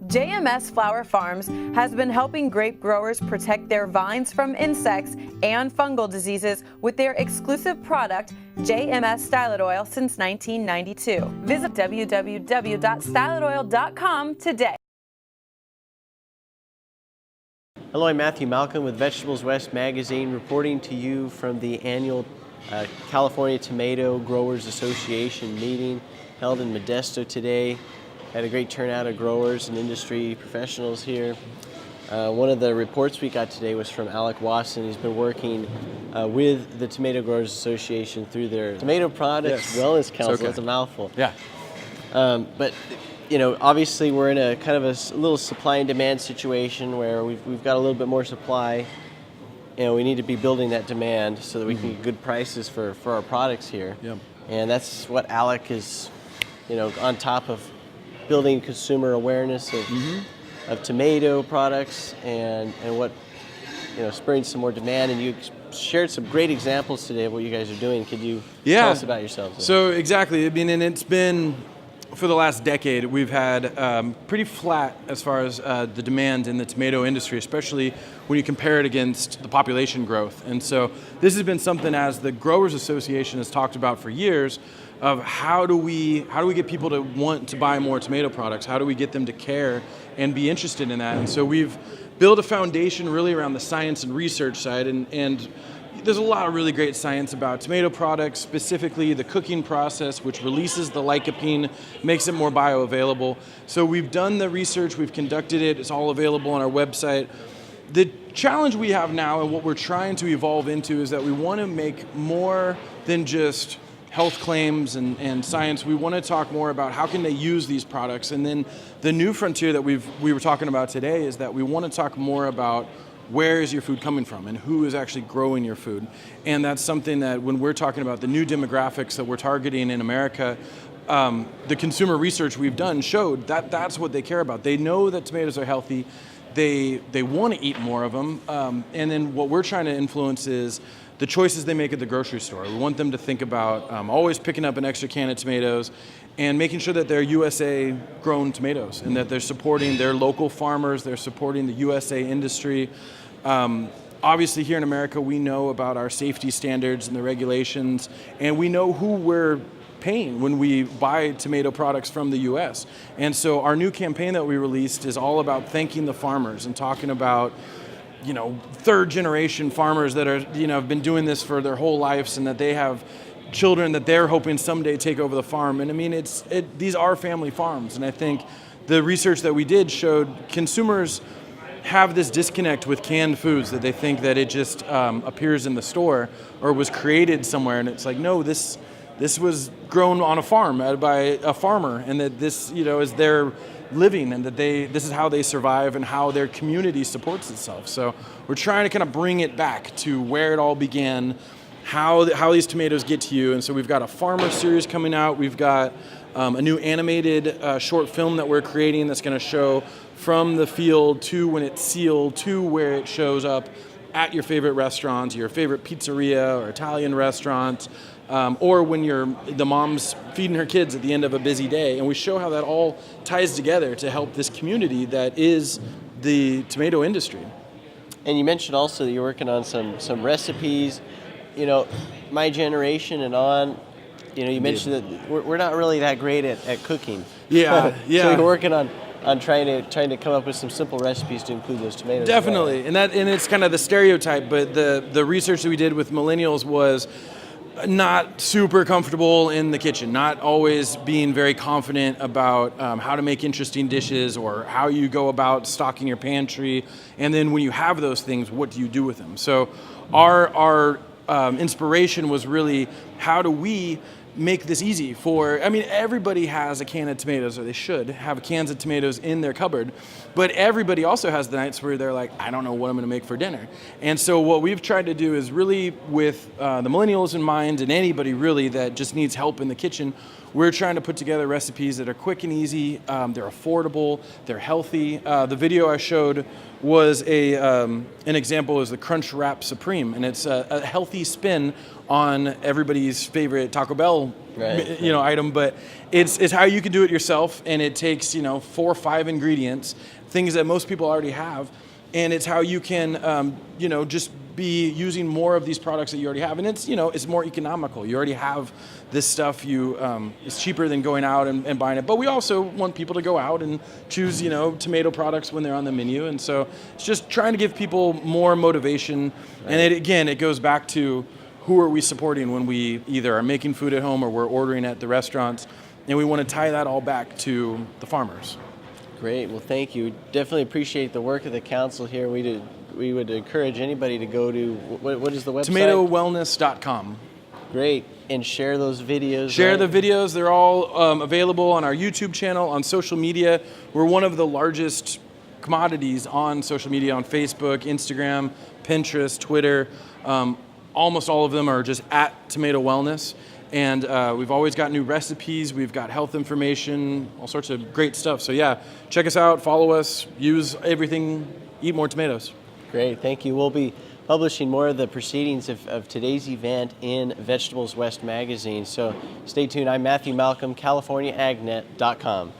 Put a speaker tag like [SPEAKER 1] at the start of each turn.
[SPEAKER 1] JMS Flower Farms has been helping grape growers protect their vines from insects and fungal diseases with their exclusive product, JMS Stylet Oil, since 1992. Visit www.styleitoil.com today.
[SPEAKER 2] Hello, I'm Matthew Malcolm with Vegetables West magazine, reporting to you from the annual California Tomato Growers Association meeting held in Modesto today. Had a great turnout of growers and industry professionals here. One of the reports we got today was from Alec Wasson. He's been working with the Tomato Growers Association through their Tomato Products Wellness Council.
[SPEAKER 3] Okay.
[SPEAKER 2] That's a mouthful.
[SPEAKER 3] Yeah.
[SPEAKER 2] But you know, obviously we're in a kind of a little supply and demand situation where we've got a little bit more supply. You know, we need to be building that demand so that we can get good prices for our products here.
[SPEAKER 3] Yep.
[SPEAKER 2] And that's what Alec is, you know, on top of building consumer awareness of tomato products and what, you know, spurring some more demand. And you shared some great examples today of what you guys are doing. Could you tell us about yourselves?
[SPEAKER 3] So exactly. I mean, and it's been, for the last decade, we've had pretty flat as far as the demand in the tomato industry, especially when you compare it against the population growth. And so this has been something, as the Growers Association has talked about for years, of how do we get people to want to buy more tomato products? How do we get them to care and be interested in that? And so we've built a foundation really around the science and research side, and there's a lot of really great science about tomato products, specifically the cooking process, which releases the lycopene, makes it more bioavailable. So we've done the research, we've conducted it, it's all available on our website. The challenge we have now, and what we're trying to evolve into, is that we want to make more than just health claims and science. We want to talk more about how can they use these products. And then the new frontier that we were talking about today is that we want to talk more about where is your food coming from and who is actually growing your food. And that's something that when we're talking about the new demographics that we're targeting in America, the consumer research we've done showed that that's what they care about. They know that tomatoes are healthy. They want to eat more of them. And then what we're trying to influence is the choices they make at the grocery store. We want them to think about always picking up an extra can of tomatoes and making sure that they're USA grown tomatoes and that they're supporting their local farmers, they're supporting the USA industry. Obviously here in America, we know about our safety standards and the regulations, and we know who we're paying when we buy tomato products from the US. And so our new campaign that we released is all about thanking the farmers and talking about, you know, third generation farmers that are, you know, have been doing this for their whole lives, and that they have children that they're hoping someday take over the farm. And I mean, these are family farms. And I think the research that we did showed consumers have this disconnect with canned foods, that they think that it just appears in the store or was created somewhere. And it's like, no, this was grown on a farm by a farmer, and that this, you know, is their living, and that this is how they survive and how their community supports itself. So we're trying to kind of bring it back to where it all began, how these tomatoes get to you. And so we've got a farmer series coming out. We've got a new animated short film that we're creating that's going to show from the field to when it's sealed to where it shows up at your favorite restaurant, your favorite pizzeria or Italian restaurant, or when the mom's feeding her kids at the end of a busy day. And we show how that all ties together to help this community that is the tomato industry.
[SPEAKER 2] And you mentioned also that you're working on some recipes. You know, my generation and on, you know, you mentioned that we're not really that great at cooking.
[SPEAKER 3] Yeah, yeah.
[SPEAKER 2] So you're working on trying to come up with some simple recipes to include those tomatoes.
[SPEAKER 3] Definitely, and it's kind of the stereotype, but the research that we did with millennials was not super comfortable in the kitchen, not always being very confident about how to make interesting dishes or how you go about stocking your pantry. And then when you have those things, what do you do with them? So our inspiration was really, how do we make this easy for, I mean, everybody has a can of tomatoes, or they should have cans of tomatoes in their cupboard, but everybody also has the nights where they're like, I don't know what I'm going to make for dinner. And so what we've tried to do is really, with the millennials in mind, and anybody really that just needs help in the kitchen, we're trying to put together recipes that are quick and easy, they're affordable, they're healthy. The video I showed was an example is the Crunch Wrap Supreme, and it's a healthy spin on everybody's favorite Taco Bell item, but it's how you can do it yourself, and it takes 4 or 5 ingredients, things that most people already have, and it's how you can just be using more of these products that you already have, and it's more economical. You already have this stuff. It's cheaper than going out and buying it. But we also want people to go out and choose tomato products when they're on the menu, and so it's just trying to give people more motivation. Right. And it goes back to who are we supporting when we either are making food at home or we're ordering at the restaurants, and we want to tie that all back to the farmers.
[SPEAKER 2] Great. Well, thank you. Definitely appreciate the work of the council here. We would encourage anybody to go to, what is the website?
[SPEAKER 3] TomatoWellness.com.
[SPEAKER 2] Great. And share those videos.
[SPEAKER 3] Share the videos. They're all available on our YouTube channel, on social media. We're one of the largest commodities on social media, on Facebook, Instagram, Pinterest, Twitter. Almost all of them are just at Tomato Wellness. And we've always got new recipes. We've got health information, all sorts of great stuff. So yeah, check us out, follow us, use everything, eat more tomatoes.
[SPEAKER 2] Great, thank you. We'll be publishing more of the proceedings of today's event in Vegetables West magazine. So stay tuned. I'm Matthew Malcolm, CaliforniaAgNet.com.